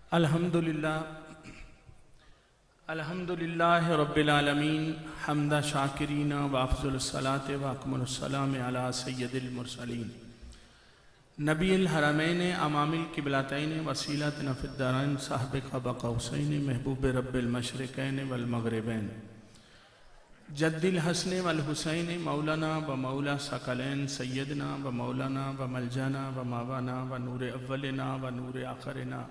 अल्हम्दुलिल्लाह रब्बिल आलमीन हम्दा शाकिरीन व अफ़ज़लुस सलात व अकमलुस सलाम अला सय्यदिल मुरसलीन नबील हरमैन अमामिल क़िबलतैन वसीलतन फ़िद्दारैन साहिब क़ब क़ौसैन महबूब रब्बिल मशरिक़ैन वल मग़रिबैन जद्दिल हसन वल हुसैन मौलाना व मौला सकलैन सय्यदना व मौलाना व मलजाना व मावाना व नूर अव्वलना व नूर आखिरना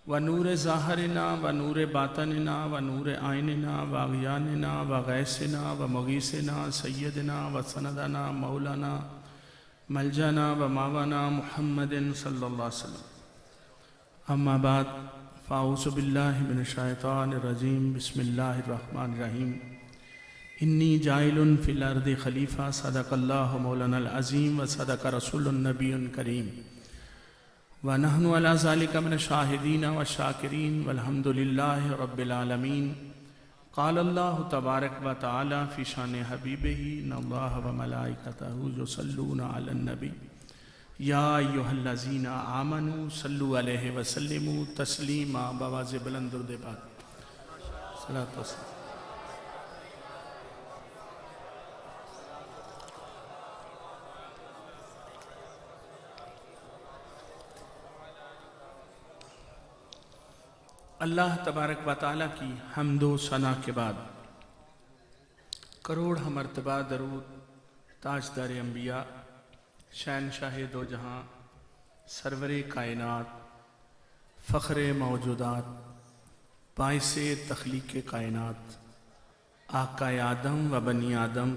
व नूर ज़ाहरना व नूर बातनना व नूर आइनना व अग़यानना व गैसना व मुगीसना सय्यदना व सनदना मौलाना मलजाना व मावाना मुहम्मदिन सल्लल्लाहु अलैहि वसल्लम। अम्मा बाद फ़ाऊज़ु बिल्लाहि मिनश शैतानिर रजीम बिस्मिल्लाहिर रहमानिर रहीम इन्नी जाइलुन फ़िल अर्दि खलीफ़ा सदक़ल्लाहु मौलानल अज़ीम व सदक़ रसूलुन नबियुन करीम व नहनु अला ज़ालिका मिन शाहिदीन व शाकिरीन वल्हम्दुलिल्लाहि रब्बिल आलमीन। क़ाल अल्लाहु तबारक व तआला फ़ी शान हबीबिही इन्नल्लाह व मलाइकतहु युसल्लूना अलन नबी या अय्युहल्लज़ीना आमनू सल्लु अलैहि व सल्लिमू तस्लीमा। बवाज़ बुलंद दुरूद पाक सलात व सलाम। अल्लाह तबारक व तआला की हम्दो सना के बाद करोड़ मरतबा दरूद ताजदार अंबिया शहनशाह दो जहां सरवर कायनात फ़ख्र मौजूदात बाइसे तख्लीक़ कायनात आका आदम व बनी आदम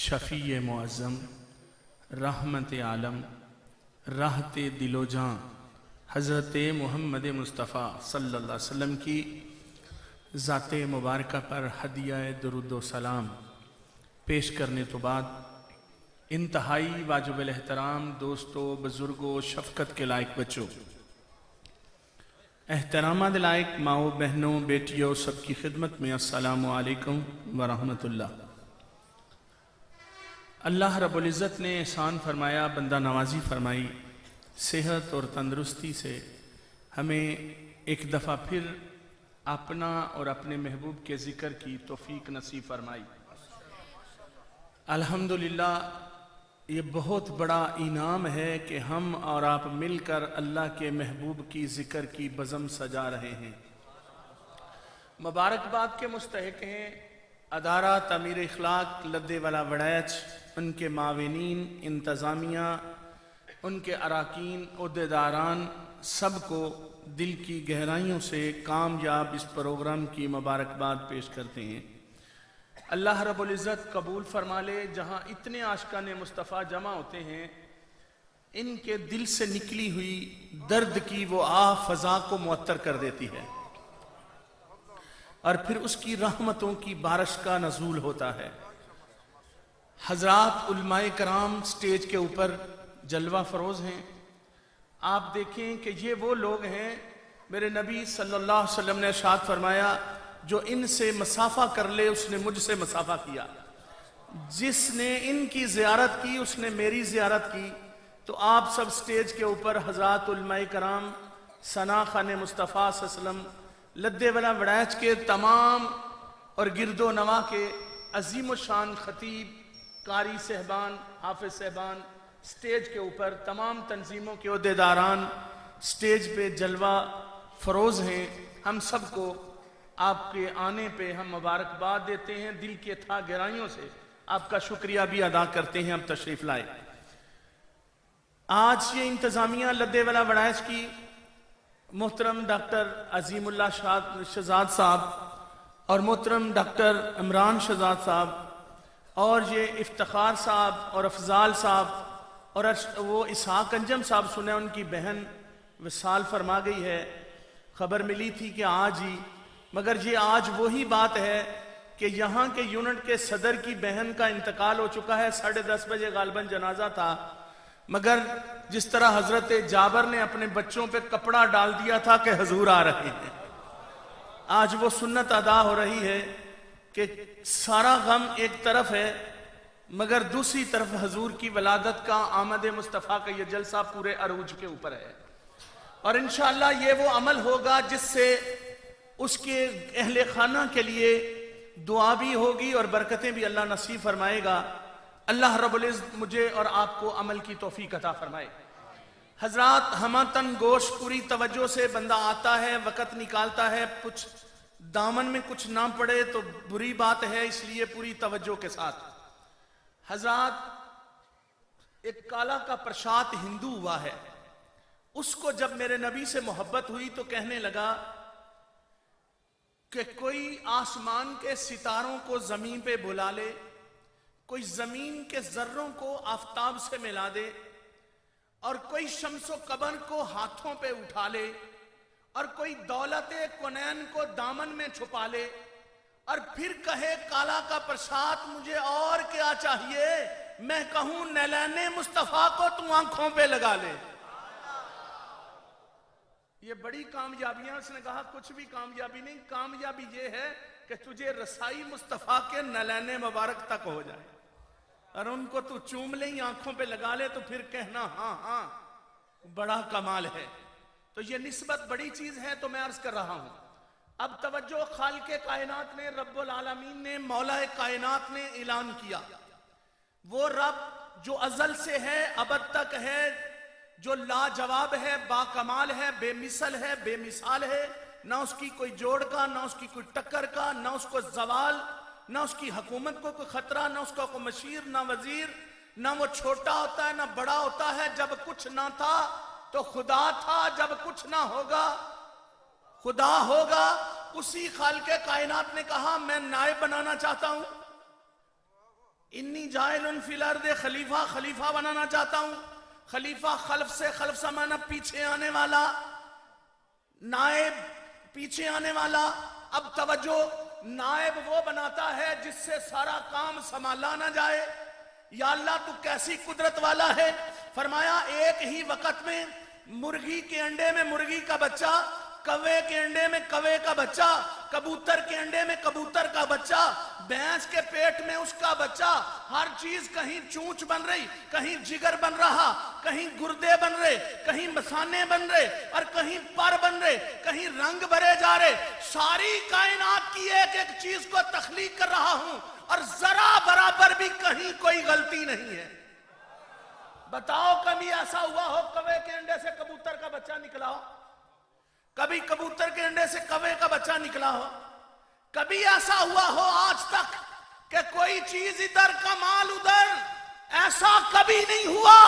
शफ़ी मुअज़्ज़म रहमत आलम राहत दिलोजां हज़रत मोहम्मद मुस्तफ़ा सल्लल्लाहु अलैहि वसल्लम की ज़ात मुबारक पर हदिया दुरूद व सलाम पेश करने तो बाद इंतहाई वाजिबुल एहतराम दोस्तों, बुज़ुर्गों, शफ़क़त के लायक बच्चों, एहतरामात लायक माओ बहनों, बेटियों, सबकी खिदमत में अस्सलामु अलैकुम व रहमतुल्लाह। अल्लाह रब्बुल इज़्ज़त ने एहसान फरमाया, बंदा नवाजी फरमाई, सेहत और तंदरुस्ती से हमें एक दफ़ा फिर अपना और अपने महबूब के ज़िक्र की तौफ़ीक नसीब फरमाई। अल्हम्दुलिल्लाह, ये बहुत बड़ा इनाम है कि हम और आप मिलकर अल्लाह के महबूब की ज़िक्र की बज़म सजा रहे हैं। मुबारकबाद के मुस्तहिक़ हैं अदारा तमीर इखलाक लद्दे वाला वड़ैच, उनके माविनीन, इंतज़ामिया, उनके अराकीन, ओहदेदारान, सबको दिल की गहराइयों से कामयाब इस प्रोग्राम की मुबारकबाद पेश करते हैं। अल्लाह रब्बुल इज़्ज़त कबूल फरमा ले। जहाँ इतने आशिकाने मुस्तफ़ा जमा होते हैं, इनके दिल से निकली हुई दर्द की वो फ़ज़ा को मुअत्तर कर देती है और फिर उसकी रहमतों की बारिश का नज़ूल होता है। हज़रात उलमाए कराम स्टेज के ऊपर जलवा फरोज हैं। आप देखें कि ये वो लोग हैं, मेरे नबी सल्लल्लाहु अलैहि वसल्लम ने इरशाद फरमाया, जो इनसे मसाफा कर ले उसने मुझसे मसाफा किया, जिसने इनकी ज़ियारत की उसने मेरी ज़ियारत की। तो आप सब स्टेज के ऊपर हज़रात उलमाए कराम, सना खाने मुस्तफ़ा सल्लल्लाहु अलैहि वसल्लम, लद्दे वाला वड़ैच के तमाम और गिरदो नवा के अजीम शान खतीब, कारी सहबान, हाफिज सहबान, स्टेज के ऊपर तमाम तंजीमों के ओहदेदारान स्टेज पे जलवा फरोज हैं। हम सबको आपके आने पे हम मुबारकबाद देते हैं, दिल के था गहराइयों से आपका शुक्रिया भी अदा करते हैं। हम तशरीफ लाए। आज ये इंतजामिया लद्दे वाला वड़ैच की मोहतरम डॉक्टर अजीमुल्लाह शहजाद साहब और मोहतरम डॉक्टर इमरान शहजाद साहब और ये इफ्तिखार साहब और अफजाल साहब और वो इसहाक अंजम साहब सुने, उनकी बहन विसाल फरमा गई है। खबर मिली थी कि आज ही, मगर ये आज वही बात है कि यहाँ के यूनिट के सदर की बहन का इंतकाल हो चुका है। 10:30 बजे गालबन जनाजा था, मगर जिस तरह हजरत जाबर ने अपने बच्चों पे कपड़ा डाल दिया था कि हजूर आ रहे हैं, आज वो सुन्नत अदा हो रही है कि सारा गम एक तरफ है, मगर दूसरी तरफ हजूर की वलादत का, आमद मुस्तफ़ा का ये जलसा पूरे अरूज के ऊपर है। और इंशाअल्लाह ये वो अमल होगा जिससे उसके अहले खाना के लिए दुआ भी होगी और बरकतें भी अल्लाह नसीब फरमाएगा। अल्लाह रब्बुल इज़्ज़त मुझे और आपको अमल की तौफीक अता फरमाए। हजरात, हमतन गोश पूरी तवज्जो से बंदा आता है, वक़्त निकालता है, कुछ दामन में कुछ ना पड़े तो बुरी बात है, इसलिए पूरी तवज्जो के साथ। हजरात, एक काला का प्रसाद हिंदू हुआ है, उसको जब मेरे नबी से मोहब्बत हुई तो कहने लगा कि कोई आसमान के सितारों को जमीन पे बुला ले, कोई जमीन के जर्रों को आफताब से मिला दे, और कोई शम्सो कमर को हाथों पे उठा ले, और कोई दौलते कुनैन को दामन में छुपा ले, और फिर कहे काला का प्रसाद मुझे और क्या चाहिए, मैं कहूं नैलाने मुस्तफा को तू आंखों पे लगा ले। ये बड़ी कामयाबी है। उसने कहा कुछ भी कामयाबी नहीं, कामयाबी ये है कि तुझे रसाई मुस्तफा के नैलाने मुबारक तक हो जाए और उनको तू चूम ले, आंखों पे लगा ले, तो फिर कहना हाँ हाँ बड़ा कमाल है। तो ये निस्बत बड़ी चीज है। तो मैं अर्ज कर रहा हूं, अब तवज्जो, खालिक़े कायनात ने, रब्बुल आलमीन ने, मौला कायनात ने ऐलान किया, वो रब जो अजल से है, अबद तक है, जो लाजवाब है, बाकमाल है, बेमिसल है, बेमिसाल है, ना उसकी कोई जोड़ का, ना उसकी कोई टक्कर का, ना उसको जवाल, ना उसकी हुकूमत को कोई खतरा, ना उसका कोई मशीर, ना वजीर, ना वो छोटा होता है ना बड़ा होता है। जब कुछ ना था तो खुदा था, जब कुछ ना होगा खुदा होगा। उसी खालिक़े कायनात ने कहा मैं नायब बनाना चाहता हूं, इन्नी जाइलुन फिल अर्दि खलीफा, खलीफा बनाना चाहता हूं। खलीफा खल्फ से, खल्फ से माना पीछे आने वाला, नायब पीछे आने वाला। अब तवज्जो, नायब वो बनाता है जिससे सारा काम संभाला ना जाए। या अल्लाह तू कैसी कुदरत वाला है। फरमाया एक ही वक्त में मुर्गी के अंडे में मुर्गी का बच्चा, कौवे के अंडे में कौवे का बच्चा, कबूतर के अंडे में कबूतर का बच्चा, भैंस के पेट में उसका बच्चा, हर चीज कहीं चूंच बन रही, कहीं जिगर बन रहा, कहीं गुर्दे बन रहे, कहीं मसाने बन रहे, और कहीं पर बन रहे, कहीं रंग भरे जा रहे। सारी कायनात की एक एक चीज को तख्लीक कर रहा हूं और जरा बराबर भी कहीं कोई गलती नहीं है। बताओ कभी ऐसा हुआ हो कौवे के अंडे से कबूतर का बच्चा निकला हो? कभी कबूतर के अंडे से कौवे का बच्चा निकला हो? कभी ऐसा हुआ हो आज तक कि कोई चीज इधर कमाल उधर? ऐसा कभी नहीं हुआ।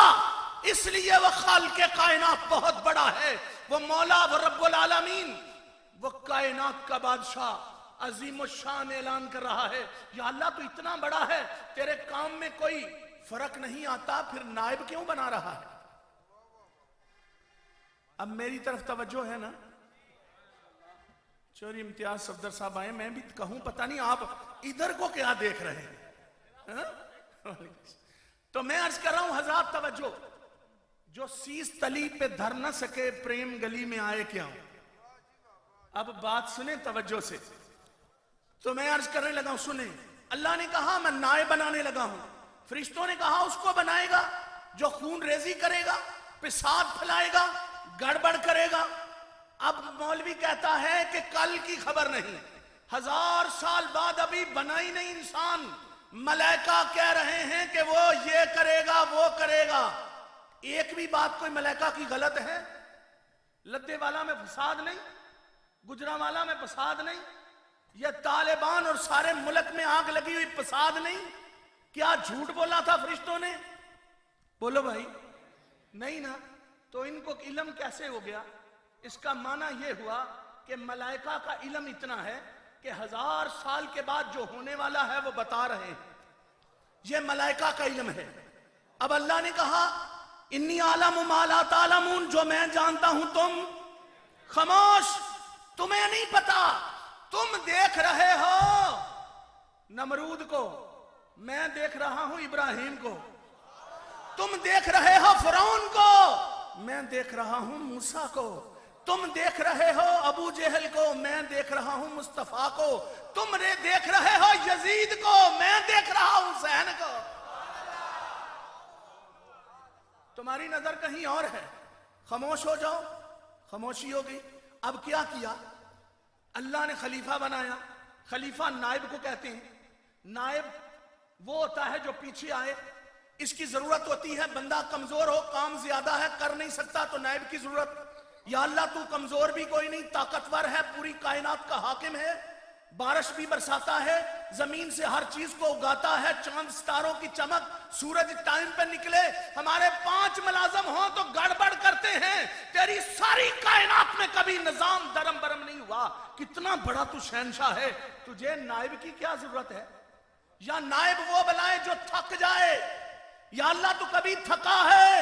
इसलिए वो खालिक़े कायनात बहुत बड़ा है, वो मौला, वो रब्बुल आलमीन, वो कायनात का बादशाह अजीम शान ऐलान कर रहा है, या अल्लाह तो इतना बड़ा है, तेरे काम में कोई फर्क नहीं आता, फिर नायब क्यों बना रहा है? अब मेरी तरफ तवज्जो है ना। चोरी इम्तियाज सफदर साहब आए, मैं भी कहूं पता नहीं आप इधर को क्या देख रहे हैं। तो मैं अर्ज कर रहा हूं हज़रात तवज्जो, जो शीश तली पे धर न सके प्रेम गली में आए क्यों। अब बात सुने तवज्जो से। तो मैं अर्ज करने लगा हूं, सुने। अल्लाह ने कहा मैं नायब बनाने लगा हूं, फरिश्तों ने कहा उसको बनाएगा जो खून रेजी करेगा, पेशाब फैलाएगा, गड़बड़ करेगा। अब मौलवी कहता है कि कल की खबर नहीं, 1000 साल बाद अभी बना ही नहीं इंसान, मलाइका कह रहे हैं कि वो ये करेगा वो करेगा। एक भी बात कोई मलाइका की गलत है? लद्दे वाला में फसाद नहीं, गुजरांवाला में फसाद नहीं, यह तालिबान और सारे मुल्क में आग लगी हुई फसाद नहीं? क्या झूठ बोला था फरिश्तों ने? बोलो भाई, नहीं ना। तो इनको इल्म कैसे हो गया? इसका माना यह हुआ कि मलाइका का इल्म इतना है कि 1000 साल के बाद जो होने वाला है वो बता रहे हैं। यह मलाइका का इल्म है। अब अल्लाह ने कहा इन्नी आलम मा ला तालमून, जो मैं जानता हूं तुम खामोश, तुम्हें नहीं पता। तुम देख रहे हो नमरूद को, मैं देख रहा हूं इब्राहिम को। तुम देख रहे हो फिरौन को, मैं देख रहा हूं मूसा को। तुम देख रहे हो अबू जहल को, मैं देख रहा हूं मुस्तफा को। तुम देख रहे हो यजीद को, मैं देख रहा हूं हुसैन को। तुम्हारी नजर कहीं और है। खामोश हो जाओ, खामोशी हो गई। अब क्या किया, अल्लाह ने खलीफा बनाया। खलीफा नायब को कहते हैं। नायब वो होता है जो पीछे आए, इसकी जरूरत होती है, बंदा कमजोर हो, काम ज्यादा है, कर नहीं सकता, तो नायब की जरूरत। या अल्लाह तू कमजोर भी कोई नहीं, ताकतवर है, पूरी कायनात का हाकिम है, बारिश भी बरसाता है, जमीन से हर चीज को उगाता है, चांद सितारों की चमक, सूरज टाइम पे निकले, हमारे 5 मुलाजम हो तो गड़बड़ करते हैं, तेरी सारी कायनात में कभी निजाम दरम बरम नहीं हुआ, कितना बड़ा तू शहनशाह है, तुझे नायब की क्या जरूरत है? या नायब वो बनाए जो थक जाए। या अल्लाह तू कभी थका है?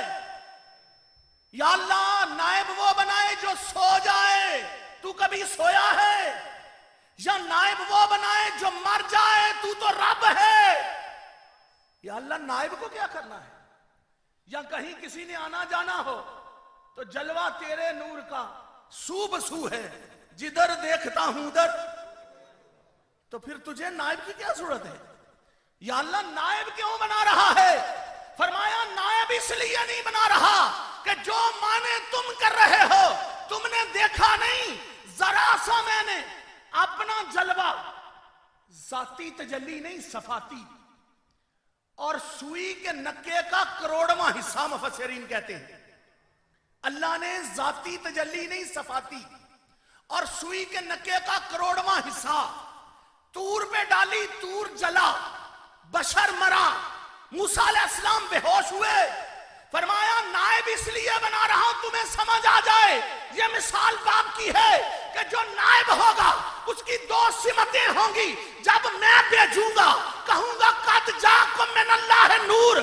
या अल्लाह नायब वो बनाए जो सो जाए, तू कभी सोया है? या नायब वो बनाए जो मर जाए, तू तो रब है। या अल्लाह नायब को क्या करना है? या कहीं किसी ने आना जाना हो तो जलवा तेरे नूर का सू बसू है, जिधर देखता हूं उधर, तो फिर तुझे नायब की क्या जरूरत है? या अल्लाह नायब क्यों बना रहा है? फरमाया नायब इसलिए नहीं बना रहा कि जो माने तुम कर रहे हो तुमने देखा नहीं, जरा सा मैंने अपना जलवा, जाती तजल्ली नहीं सफाती, और सुई के नक्के का करोड़वां हिस्सा मुफस्सिरीन कहते हैं। अल्लाह ने जाती तजल्ली नहीं सफाती और सुई के नक्के का करोड़वां हिस्सा तूर पे डाली, तूर जला, बशर मरा, मूसा अलैहिस्सलाम बेहोश हुए। फरमाया नायब इसलिए बना रहा हूं तुम्हें समझ आ जाए, ये मिसाल बाप की है कि जो नायब होगा उसकी 2 सिमतें होंगी। जब मैं भेजूंगा कहूंगा कद जाकुम मिन अल्लाह नूर,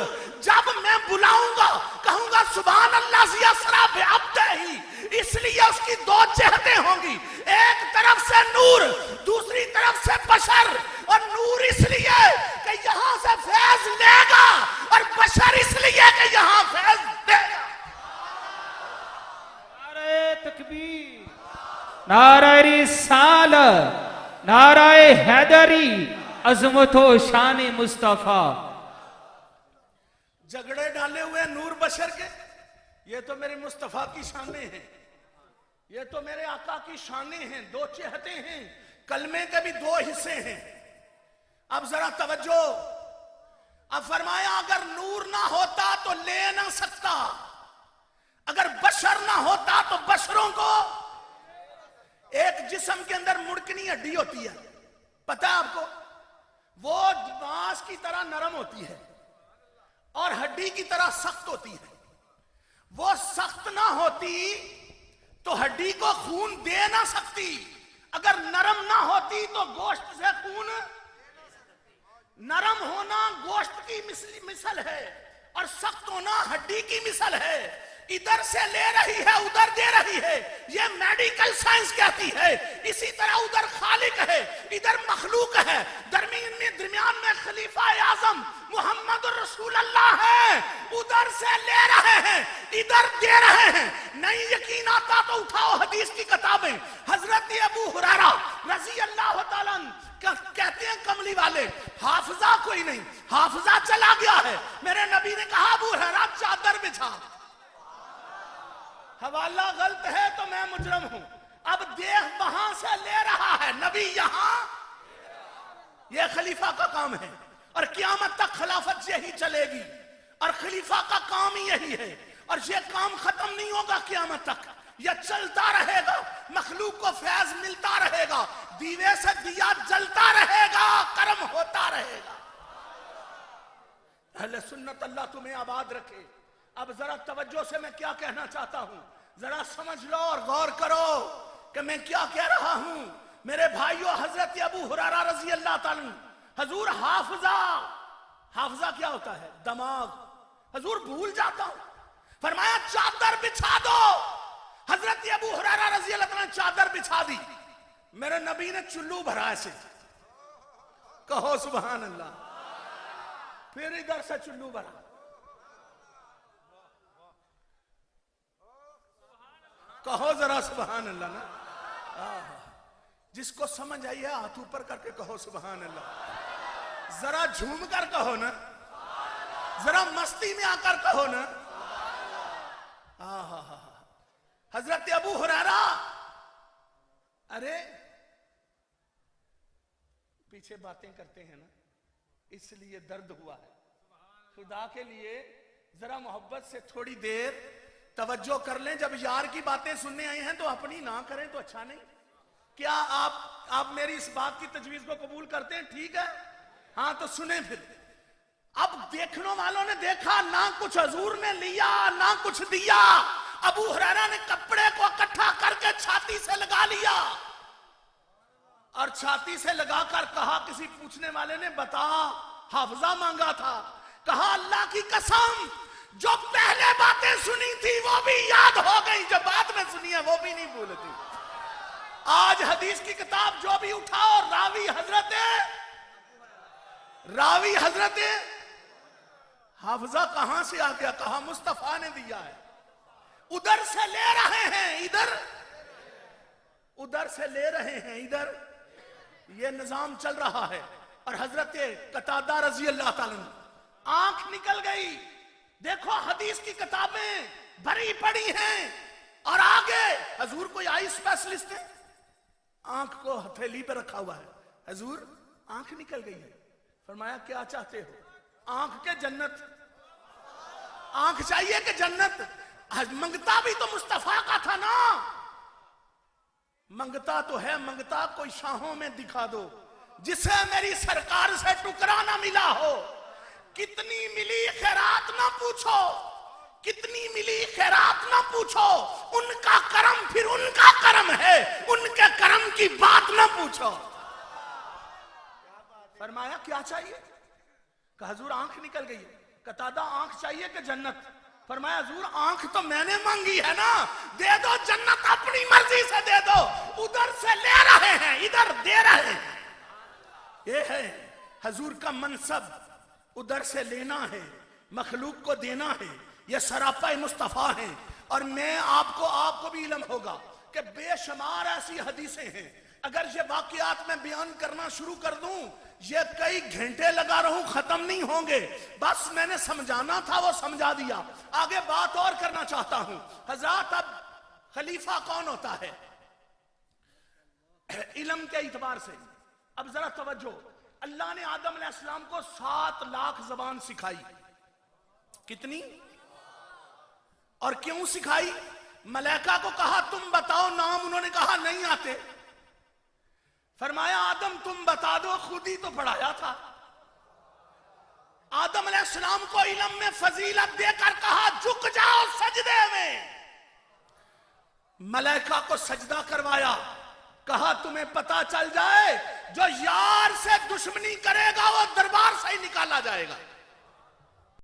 जब मैं बुलाऊंगा कहूंगा सुभान अल्लाह ज़ी असरा बिअब्दिही, इसलिए उसकी 2 चेहरे होंगी, एक तरफ से नूर, दूसरी तरफ से बशर। और नूर इसलिए कि यहां से फैज लेगा और बशर इसलिए कि यहां फैज देगा। नारे तकबीर, नारे रिसालत, नारे हैदरी, अजमतो शान मुस्तफा। झगड़े डाले हुए नूर बशर के, ये तो मेरे मुस्तफा की शानें हैं, ये तो मेरे आका की शानें हैं, 2 चेहते हैं, कलमे के भी 2 हिस्से हैं। अब जरा तवज्जो, अब फरमाया अगर नूर ना होता तो ले ना सकता, अगर बशर ना होता तो बशरों को, एक जिस्म के अंदर मुड़कनी हड्डी होती है, पता है आपको, वो मांस की तरह नरम होती है और हड्डी की तरह सख्त होती है। वो सख्त ना होती तो हड्डी को खून दे ना सकती, अगर नरम ना होती तो गोश्त से खून, नरम होना गोश्त की मिसल है और सख्त होना हड्डी की मिसल है। इधर से ले रही है उधर दे रही है, ये मेडिकल साइंस कहती है। इसी तरह उधर खालिक है, इधर मखलूक है, दरमियान में खलीफा आजम मोहम्मद रसूल अल्लाह है, उधर से ले रहे हैं इधर दे रहे हैं। नहीं यकीन आता तो उठाओ हदीस की किताबें, हजरत अबू हुरैरा रजी अल्लाह तआला कहते हैं कमली वाले, हाफिजा कोई नहीं, हाफिजा चला गया है, मेरे नबी ने कहा अबू हुरैरा चादर बिछा, हवाला गलत है तो मैं मुजरम हूं। अब देख वहां से ले रहा है नबी यहां, यह खलीफा का काम है और क़यामत तक खिलाफत यही चलेगी और खलीफा का काम ही यही है और यह काम खत्म नहीं होगा क़यामत तक, यह चलता रहेगा, मखलूक को फैज मिलता रहेगा, दीवे से दिया जलता रहेगा, कर्म होता रहेगा। अहले सुन्नत अल्लाह तुम्हें आबाद रखे। अब जरा तवज्जो से मैं क्या कहना चाहता हूं, जरा समझ लो और गौर करो कि मैं क्या कह रहा हूं। मेरे भाइयों, हजरत अबू हुरैरा रजी अल्लाह ताला, हजूर हाफिजा, हाफिजा क्या होता है? दिमाग, हजूर भूल जाता हूं, फरमाया चादर बिछा दो। हजरत अबू हुरैरा रजी अल्लाह ताला चादर बिछा दी, मेरे नबी ने चुल्लू भरा ऐसे, कहो सुभान अल्लाह, फिर इधर से चुल्लू भरा, कहो जरा सुभान अल्लाह ना। जिसको समझ आई है हाथ ऊपर करके कहो सुभान अल्लाह, जरा झूम कर कहो ना, जरा मस्ती में आकर कहो ना। हजरत अबू हुरैरा, अरे पीछे बातें करते हैं ना, इसलिए दर्द हुआ है। खुदा के लिए जरा मोहब्बत से थोड़ी देर तवज्जो कर लें। जब यार की बातें सुनने आए हैं तो अपनी ना करें तो अच्छा नहीं। क्या आप मेरी इस बात की तजवीज को कबूल करते हैं? ठीक है, हाँ तो सुने फिर। अब देखने वालों ने देखा, ना कुछ हजूर ने लिया ना कुछ दिया। अबू हुरैरा ने कपड़े को इकट्ठा करके छाती से लगा लिया और छाती से लगाकर कहा, किसी पूछने वाले ने बता हाफजा मांगा था, कहा अल्लाह की कसम जो पहले बातें सुनी थी वो भी याद हो गई, जो बाद में सुनी है वो भी नहीं भूलती। आज हदीस की किताब जो भी उठाओ, रावी हजरत हाफजा कहां से आ गया? कहा मुस्तफा ने दिया है। उधर से ले रहे हैं इधर, उधर से ले रहे हैं इधर, ये निजाम चल रहा है। और हजरत कतादा रजी अल्लाह ताला आंख निकल गई। देखो हदीस की किताबें भरी पड़ी हैं और आगे हजूर कोई आई स्पेशलिस्ट है, आंख को हथेली पे रखा हुआ है। हजूर आंख निकल गई है। फरमाया क्या चाहते हो? आंख के जन्नत, आंख चाहिए कि जन्नत? मंगता भी तो मुस्तफा का था ना। मंगता तो है, मंगता कोई शाहों में दिखा दो जिसे मेरी सरकार से टुकड़ा ना मिला हो। कितनी मिली खैरात ना पूछो, कितनी मिली खैरात ना पूछो, उनका करम फिर उनका करम है, उनके करम की बात ना पूछो। फरमाया क्या चाहिए? कहा हुजूर आंख निकल गई है। कतादा आंख चाहिए कि जन्नत? फरमाया हुजूर आंख तो मैंने मांगी है ना, दे दो, जन्नत अपनी मर्जी से दे दो। उधर से ले रहे हैं इधर दे रहे हैं। ये है हुजूर का मनसब, उधर से लेना है, मखलूक को देना है। ये सरापा मुस्तफा है। और मैं आपको भी इल्म होगा कि बेशुमार ऐसी हदीसें हैं, अगर ये वाकयात में बयान करना शुरू कर दूं ये कई घंटे लगा रहूं खत्म नहीं होंगे। बस मैंने समझाना था वो समझा दिया, आगे बात और करना चाहता हूं। हजरत अब खलीफा कौन होता है इल्म के इतबार से? अब जरा तवज्जो, अल्लाह ने आदम अलैहिस्सलाम को 7 लाख ज़बान सिखाई। कितनी और क्यों सिखाई? मलाइका को कहा तुम बताओ नाम, उन्होंने कहा नहीं आते। फरमाया आदम तुम बता दो, खुद ही तो पढ़ाया था। आदम अलैहिस्सलाम को इल्म में फजीलत देकर कहा झुक जाओ सजदे में। मलाइका को सजदा करवाया, कहा तुम्हें पता चल जाए जो यार से दुश्मनी करेगा वो दरबार से ही निकाला जाएगा।